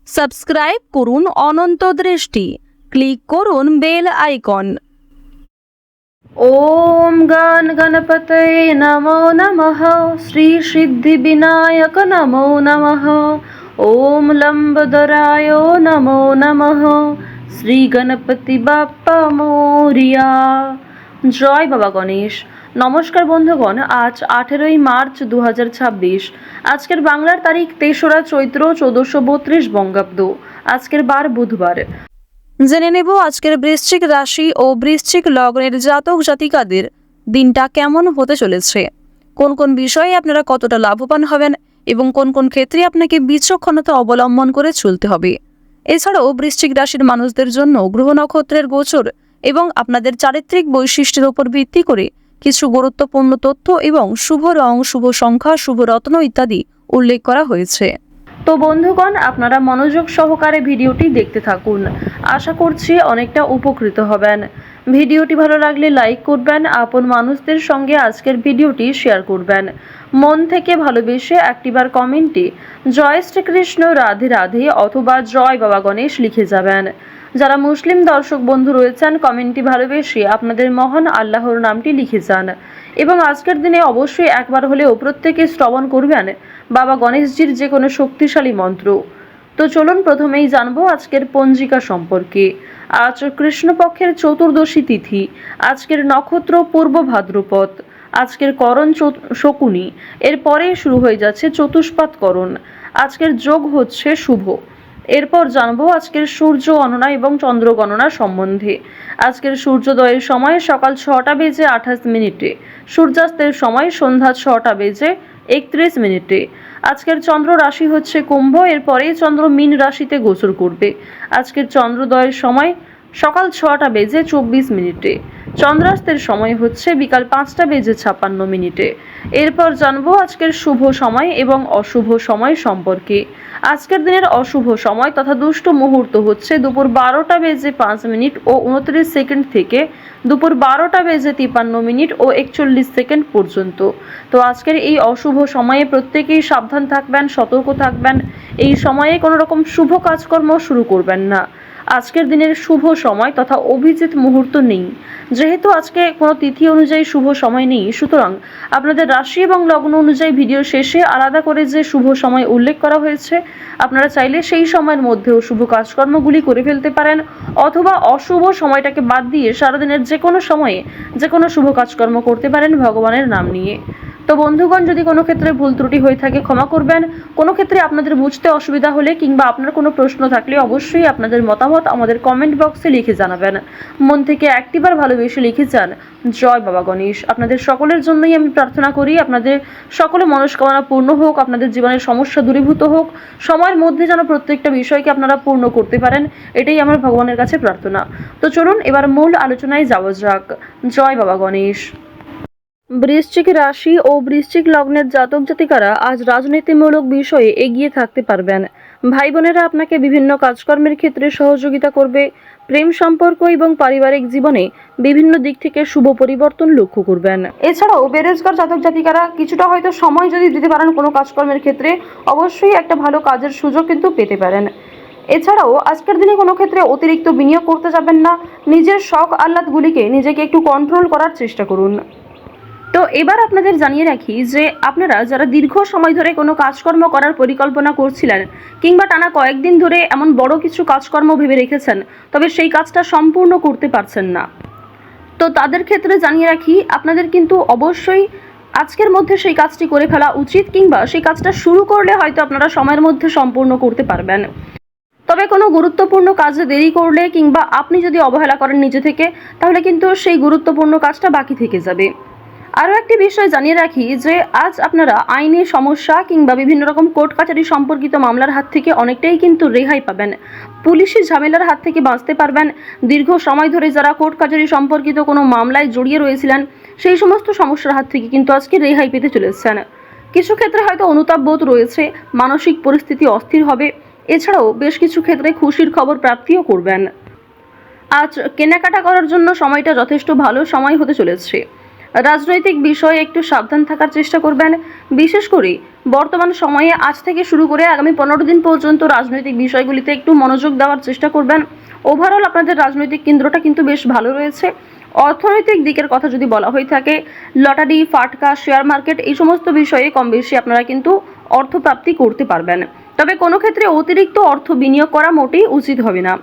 Subscribe করুন অনন্ত দৃষ্টি, click করুন বেল আইকন। ওম গণ গণপতয়ে নমো নমঃ। শ্রী সিদ্ধি বিনায়ক নমো নমঃ। ওম লম্বদরায় নমো নমঃ। শ্রী গণপতি বাপ্পা মোরিয়া। জয় বাবা গণেশ। নমস্কার বন্ধুগণ, আজ 18ই মার্চ 2026। আজকের বাংলার তারিখ 3রা চৈত্র 1432 বঙ্গাব্দ। আজকের বার বুধবার। জেনে নেব আজকের বৃশ্চিক রাশি ও বৃশ্চিক লগ্নের জাতক জাতিকাদের দিনটা কেমন হতে চলেছে, কোন কোন বিষয়ে আপনারা কতটা লাভবান হবেন এবং কোন কোন ক্ষেত্রে আপনাকে বিচক্ষণতা অবলম্বন করে চলতে হবে। এছাড়াও বৃশ্চিক রাশির মানুষদের জন্য গ্রহ নক্ষত্রের গোচর এবং আপনাদের চারিত্রিক বৈশিষ্ট্যের উপর ভিত্তি করে কিছু গুরুত্বপূর্ণ তথ্য এবং শুভ রং, শুভ সংখ্যা, শুভ রত্ন ইত্যাদি উল্লেখ করা হয়েছে। তো বন্ধুগণ, আপনারা মনোযোগ সহকারে ভিডিওটি দেখতে থাকুন। আশা করছি অনেকটা উপকৃত হবেন। ভিডিওটি ভালো লাগলে লাইক করবেন, আপন মানুষদের সঙ্গে আজকের ভিডিওটি শেয়ার করবেন। মন থেকে ভালোবেসে একটিবার কমেন্টে জয় শ্রীকৃষ্ণ, রাধে রাধে অথবা জয় বাবা গণেশ লিখে যাবেন। যারা মুসলিম দর্শক বন্ধু রয়েছেন, কমেন্টটি ভালোবেসে আপনাদের মহান আল্লাহর নামটি লিখে যান এবং আজকের দিনে অবশ্যই একবার হলেও প্রত্যেকে শ্রবণ করবেন বাবা গণেশজির যে কোনো শক্তিশালী মন্ত্র। তো চলুন প্রথমেই জানবো আজকের পঞ্জিকা সম্পর্কে। আজ কৃষ্ণপক্ষের চতুর্দশী তিথি। আজকের নক্ষত্র পূর্ব ভাদ্রপদ। আজকের করণ শকুনি। এরপরে শুরু হয়ে যাচ্ছে চতুষ্পাদ করণ। আজকের যোগ হচ্ছে শুভ। এরপর জানবো আজকের সূর্য গণনা এবং চন্দ্র গণনা সম্বন্ধে। আজকের সূর্যোদয়ের সময় সকাল 6টা বেজে 28 মিনিটে, সূর্যাস্তের সময় সন্ধ্যা 6টা বেজে 31 মিনিটে। আজকের চন্দ্র রাশি হচ্ছে কুম্ভ। এরপরে চন্দ্র মীন রাশিতে গোচর করবে। আজকের চন্দ্রোদয়ের সময় সকাল 6টা বেজে 24 মিনিটে, চন্দ্রাস্তের সময় হচ্ছে বিকাল 5টা বেজে 56 মিনিটে। এরপর জানবো আজকের শুভ সময় এবং অশুভ সময় সম্পর্কে। আজকের দিনের অশুভ সময় তথা দুষ্ট মুহূর্ত হচ্ছে দুপুর 12টা বেজে 5 মিনিট ও 29 সেকেন্ড থেকে দুপুর 12টা বেজে 53 মিনিট ও 41 সেকেন্ড পর্যন্ত। তো আজকের এই অশুভ সময়ে প্রত্যেকেই সাবধান থাকবেন, সতর্ক থাকবেন। এই সময়ে কোনো রকম শুভ কাজকর্ম শুরু করবেন না। আজকের দিনের শুভ সময় তথা অভিজিৎ মুহূর্ত নেই। যেহেতু আজকে কোনো তিথি অনুযায়ী শুভ সময় নেই, সুতরাং আপনাদের রাশি এবং লগ্ন অনুযায়ী ভিডিও শেষে আলাদা করে যে শুভ সময় উল্লেখ করা হয়েছে, আপনারা চাইলে সেই সময়ের মধ্যেও শুভ কাজকর্মগুলি করে ফেলতে পারেন, অথবা অশুভ সময়টাকে বাদ দিয়ে সারাদিনের যে কোনো সময়ে যে কোনো শুভ কাজকর্ম করতে পারেন ভগবানের নাম নিয়ে। তো বন্ধুগণ, যদি কোনো ক্ষেত্রে ভুল ত্রুটি হয়ে থাকে ক্ষমা করবেন। কোনো ক্ষেত্রে আপনাদের বুঝতে অসুবিধা হলে কিংবা আপনার কোনো প্রশ্ন থাকলে অবশ্যই আপনাদের মতামত আমাদের কমেন্ট বক্সে লিখে জানাবেন। মন থেকে একটিবার ভালোবেসে লিখে যান জয় বাবা গণেশ। আপনাদের সকলের জন্যই আমি প্রার্থনা করি আপনাদের সকলে মনস্কামনা পূর্ণ হোক, আপনাদের জীবনের সমস্যা দূরীভূত হোক, সময়ের মধ্যে যেন প্রত্যেকটা বিষয়কে আপনারা পূর্ণ করতে পারেন, এটাই আমার ভগবানের কাছে প্রার্থনা। তো চলুন এবার মূল আলোচনায় যাওয়া যাক। জয় বাবা গণেশ। বৃশ্চিক রাশি ও বৃশ্চিক লগ্নের জাতক জাতিকারা আজ রাজনীতিমূলক বিষয়ে এগিয়ে থাকতে পারবেন। ভাই বোনেরা আপনাকে বিভিন্ন কাজকর্মের ক্ষেত্রে সহযোগিতা করবে। প্রেম সম্পর্ক এবং পারিবারিক জীবনে বিভিন্ন দিক থেকে শুভ পরিবর্তন লক্ষ্য করবেন। এছাড়াও বেরোজগার জাতক জাতিকারা কিছুটা হয়তো সময় যদি দিতে পারেন কোনো কাজকর্মের ক্ষেত্রে, অবশ্যই একটা ভালো কাজের সুযোগ কিন্তু পেতে পারেন। এছাড়াও আজকের দিনে কোনো ক্ষেত্রে অতিরিক্ত বিনিয়োগ করতে যাবেন না। নিজের শখ আহ্লাদগুলিকে নিজেকে একটু কন্ট্রোল করার চেষ্টা করুন। তো এবার আপনাদের জানিয়ে রাখি যে আপনারা যারা দীর্ঘ সময় ধরে কোনো কাজকর্ম করার পরিকল্পনা করছিলেন কিংবা টানা কয়েকদিন ধরে এমন বড় কিছু কাজকর্ম ভেবে রেখেছেন, তবে সেই কাজটা সম্পূর্ণ করতে পারছেন না, তো তাদের ক্ষেত্রে জানিয়ে রাখি আপনাদের কিন্তু অবশ্যই আজকের মধ্যে সেই কাজটি করে ফেলা উচিত, কিংবা সেই কাজটা শুরু করলে হয়তো আপনারা সময়ের মধ্যে সম্পূর্ণ করতে পারবেন। তবে কোনো গুরুত্বপূর্ণ কাজে দেরি করলে কিংবা আপনি যদি অবহেলা করেন নিজে থেকে, তাহলে কিন্তু সেই গুরুত্বপূর্ণ কাজটা বাকি থেকে যাবে। আরও একটি বিষয় জানিয়ে রাখি যে আজ আপনারা আইনি সমস্যা কিংবা বিভিন্ন রকম কোর্ট কাছারি সম্পর্কিত মামলার হাত থেকে অনেকটাই কিন্তু রেহাই পাবেন। পুলিশি ঝামেলার হাত থেকে বাঁচতে পারবেন। দীর্ঘ সময় ধরে যারা কোর্ট কাছারি সম্পর্কিত কোনো মামলায় জড়িয়ে রয়েছিলেন, সেই সমস্ত সমস্যার হাত থেকে কিন্তু আজকে রেহাই পেতে চলেছেন। কিছু ক্ষেত্রে হয়তো অনুতাপ বোধ রয়েছে, মানসিক পরিস্থিতি অস্থির হবে। এছাড়াও বেশ কিছু ক্ষেত্রে খুশির খবর প্রাপ্তিও করবেন। আজ কেনাকাটা করার জন্য সময়টা যথেষ্ট ভালো সময় হতে চলেছে। রাজনৈতিক বিষয়ে একটু সাবধান থাকার চেষ্টা করবেন। বিশেষ করে বর্তমান সময়ে আজ থেকে শুরু করে আগামী 15 দিন পর্যন্ত রাজনৈতিক বিষয়গুলিতে একটু মনোযোগ দেওয়ার চেষ্টা করবেন। ওভারঅল আপনাদের রাজনৈতিক কেন্দ্রটা কিন্তু বেশ ভালো রয়েছে। অর্থনৈতিক দিকের কথা যদি বলা হয়ে থাকে, লটারি, ফাটকা, শেয়ার মার্কেট এই সমস্ত বিষয়ে কম বেশি আপনারা কিন্তু অর্থপ্রাপ্তি করতে পারবেন। তবে কোনো ক্ষেত্রে অতিরিক্ত অর্থ বিনিয়োগ করা মোটেই উচিত হবে না।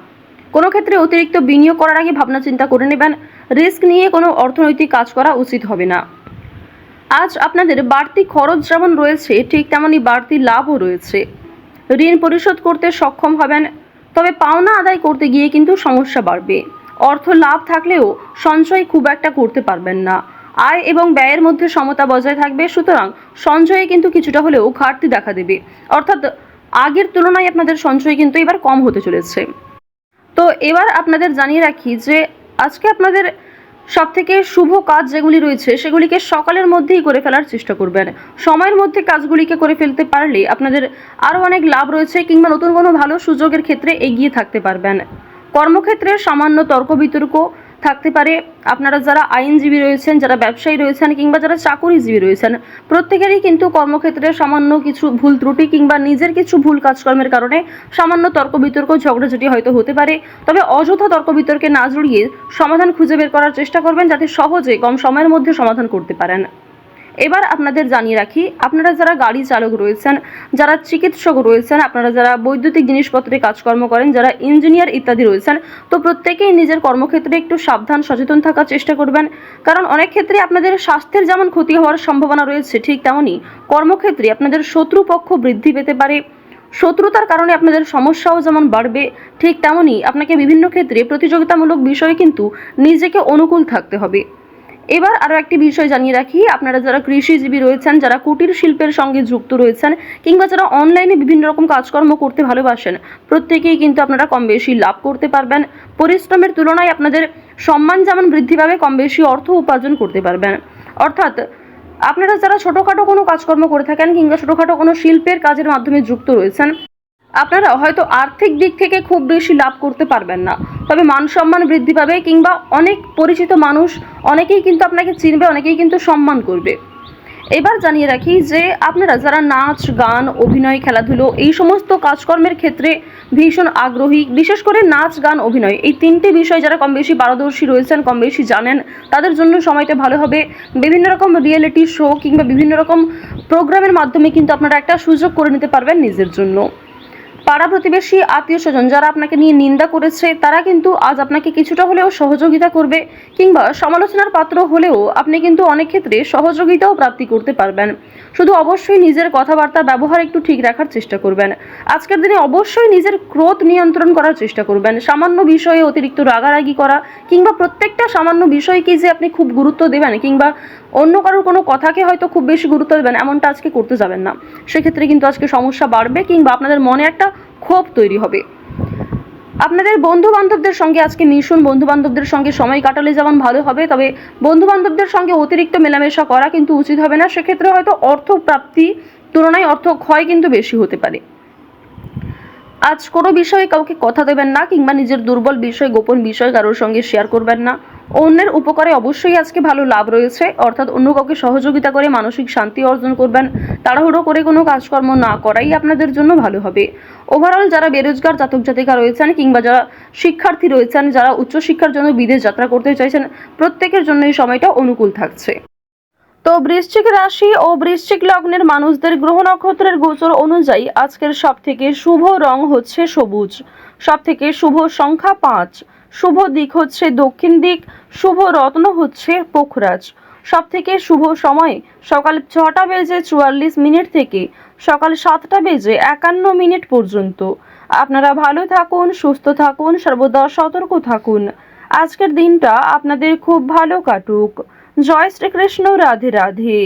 কোনো ক্ষেত্রে অতিরিক্ত বিনিয়োগ করার আগে ভাবনা চিন্তা করে নেবেন। রিস্ক নিয়ে কোনো অর্থনৈতিক কাজ করা উচিত হবে না। আজ আপনাদের বাড়তি খরচ যেমন রয়েছে, ঠিক তেমনই বাড়তি লাভও রয়েছে। ঋণ পরিশোধ করতে সক্ষম হবেন, তবে পাওনা আদায় করতে গিয়ে কিন্তু সমস্যা বাড়বে। অর্থ লাভ থাকলেও সঞ্চয় খুব একটা করতে পারবেন না। আয় এবং ব্যয়ের মধ্যে সমতা বজায় থাকবে, সুতরাং সঞ্চয়ে কিন্তু কিছুটা হলেও ঘাটতি দেখা দেবে। অর্থাৎ আগের তুলনায় আপনাদের সঞ্চয় কিন্তু এবার কম হতে চলেছে। তো এবার আপনাদের জানিয়ে রাখি যে আজকে আপনাদের সবথেকে শুভ কাজ যেগুলি রয়েছে সেগুলিকে সকালের মধ্যেই করে ফেলার চেষ্টা করবেন। সময়ের মধ্যে কাজগুলিকে করে ফেলতে পারলে আপনাদের আরও অনেক লাভ রয়েছে, কিংবা নতুন কোনো ভালো সুযোগের ক্ষেত্রে এগিয়ে থাকতে পারবেন। কর্মক্ষেত্রে সামান্য তর্ক বিতর্ক থাকতে পারে। আপনারা যারা আইনজীবী রয়েছেন, যারা ব্যবসায়ী রয়েছেন, কিংবা যারা চাকুরিজীবী রয়েছেন, প্রত্যেকেরই কিন্তু কর্মক্ষেত্রে সামান্য কিছু ভুল ত্রুটি কিংবা নিজের কিছু ভুল কাজকর্মের কারণে সামান্য তর্ক বিতর্ক, ঝগড়াঝাটি হয়তো হতে পারে। তবে অযথা তর্ক বিতর্কে না জড়িয়ে সমাধান খুঁজে বের করার চেষ্টা করবেন, যাতে সহজে কম সময়ের মধ্যে সমাধান করতে পারেন। এবার আপনাদের জানিয়ে রাখি, আপনারা যারা গাড়ি চালক রয়েছেন, যারা চিকিৎসক রয়েছেন, আপনারা যারা বৈদ্যুতিক জিনিসপত্রে কাজকর্ম করেন, যারা ইঞ্জিনিয়ার ইত্যাদি রয়েছেন, তো প্রত্যেকেই নিজের কর্মক্ষেত্রে একটু সাবধান সচেতন থাকার চেষ্টা করবেন। কারণ অনেক ক্ষেত্রে আপনাদের স্বাস্থ্যের যেমন ক্ষতি হওয়ার সম্ভাবনা রয়েছে, ঠিক তেমনই কর্মক্ষেত্রে আপনাদের শত্রুপক্ষ বৃদ্ধি পেতে পারে। শত্রুতার কারণে আপনাদের সমস্যাও যেমন বাড়বে, ঠিক তেমনই আপনাকে বিভিন্ন ক্ষেত্রে প্রতিযোগিতামূলক বিষয়ে কিন্তু নিজেকে অনুকূল থাকতে হবে। এবার আরও একটি বিষয় জানিয়ে রাখি, আপনারা যারা কৃষিজীবী রয়েছেন, যারা কুটির শিল্পের সঙ্গে যুক্ত রয়েছেন, কিংবা যারা অনলাইনে বিভিন্ন রকম কাজকর্ম করতে ভালোবাসেন, প্রত্যেকেই কিন্তু আপনারা কম বেশি লাভ করতে পারবেন। পরিশ্রমের তুলনায় আপনাদের সম্মান যেমন বৃদ্ধি পাবে, কম বেশি অর্থ উপার্জন করতে পারবেন। অর্থাৎ আপনারা যারা ছোটোখাটো কোনো কাজকর্ম করে থাকেন, কিংবা ছোটোখাটো কোনো শিল্পের কাজের মাধ্যমে যুক্ত রয়েছেন, আপনারা হয়তো আর্থিক দিক থেকে খুব বেশি লাভ করতে পারবেন না, তবে মান সম্মান বৃদ্ধি পাবে, কিংবা অনেক পরিচিত মানুষ অনেকেই কিন্তু আপনাকে চিনবে, অনেকেই কিন্তু সম্মান করবে। এবার জানিয়ে রাখি যে আপনারা যারা নাচ, গান, অভিনয়, খেলাধুলো এই সমস্ত কাজকর্মের ক্ষেত্রে ভীষণ আগ্রহী, বিশেষ করে নাচ, গান, অভিনয় এই তিনটে বিষয় যারা কম বেশি পারদর্শী রয়েছেন, কম বেশি জানেন, তাদের জন্য সময়টা ভালো হবে। বিভিন্ন রকম রিয়েলিটি শো কিংবা বিভিন্ন রকম প্রোগ্রামের মাধ্যমে কিন্তু আপনারা একটা সুযোগ করে নিতে পারবেন নিজের জন্য। পাড়া প্রতিবেশী, আত্মীয় স্বজন যারা আপনাকে নিয়ে নিন্দা করেছে, তারা কিন্তু আজ আপনাকে কিছুটা হলেও সহযোগিতা করবে, কিংবা সমালোচনার পাত্র হলেও আপনি কিন্তু অনেক ক্ষেত্রে সহযোগিতাও প্রাপ্তি করতে পারবেন। শুধু অবশ্যই নিজের কথাবার্তা ব্যবহার একটু ঠিক রাখার চেষ্টা করবেন। আজকের দিনে অবশ্যই নিজের ক্রোধ নিয়ন্ত্রণ করার চেষ্টা করবেন। সামান্য বিষয়ে অতিরিক্ত রাগারাগি করা, কিংবা প্রত্যেকটা সামান্য বিষয়কে যে আপনি খুব গুরুত্ব দেবেন, কিংবা অন্য কারোর কোনো কথাকে হয়তো খুব বেশি গুরুত্ব দেবেন, এমনটা আজকে করতে যাবেন না। সেক্ষেত্রে কিন্তু আজকে সমস্যা বাড়বে, কিংবা আপনাদের মনে একটা ক্ষোভ তৈরি হবে। আপনাদের বন্ধু বান্ধবদের সঙ্গে আজকে মিশুন। বন্ধু বান্ধবদের সঙ্গে সময় কাটালে যেমন ভালো হবে, তবে বন্ধু বান্ধবদের সঙ্গে অতিরিক্ত মেলামেশা করা কিন্তু উচিত হবে না। সেক্ষেত্রে হয়তো অর্থ প্রাপ্তি তুলনায় অর্থ ক্ষয় কিন্তু বেশি হতে পারে। আজ কোনো বিষয়ে কাউকে কথা দেবেন না, কিংবা নিজের দুর্বল বিষয়, গোপন বিষয় কারোর সঙ্গে শেয়ার করবেন না। অন্যের উপকারে অবশ্যই আজকে ভালো লাভ রয়েছে, অর্থাৎ অন্য কাউকে সহযোগিতা করে মানসিক শান্তি অর্জন করবেন। তাড়াহুড়ো করে কোনো কাজকর্ম না করাই আপনাদের জন্য ভালো হবে। ওভারঅল যারা বেরোজগার জাতক জাতিকা রয়েছেন, কিংবা যারা শিক্ষার্থী রয়েছেন, যারা উচ্চশিক্ষার জন্য বিদেশ যাত্রা করতে চাইছেন, প্রত্যেকের জন্য এই সময়টা অনুকূল থাকছে। তো বৃশ্চিক রাশি ও বৃশ্চিক লগ্নের মানুষদের গ্রহ নক্ষত্রের গোচর অনুযায়ী আজকের সবথেকে শুভ রং হচ্ছে সবুজ, সবথেকে শুভ সংখ্যা 5, শুভ দিক হচ্ছে দক্ষিণ দিক, শুভ রত্ন হচ্ছে পোখরাজ। সবথেকে শুভ সময় সকাল 6টা বেজে 44 মিনিট থেকে সকাল 7টা বেজে 51 মিনিট পর্যন্ত। আপনারা ভালো থাকুন, সুস্থ থাকুন, সর্বদা সতর্ক থাকুন। আজকের দিনটা আপনাদের খুব ভালো কাটুক। জয় শ্রীকৃষ্ণ। রাধে রাধে।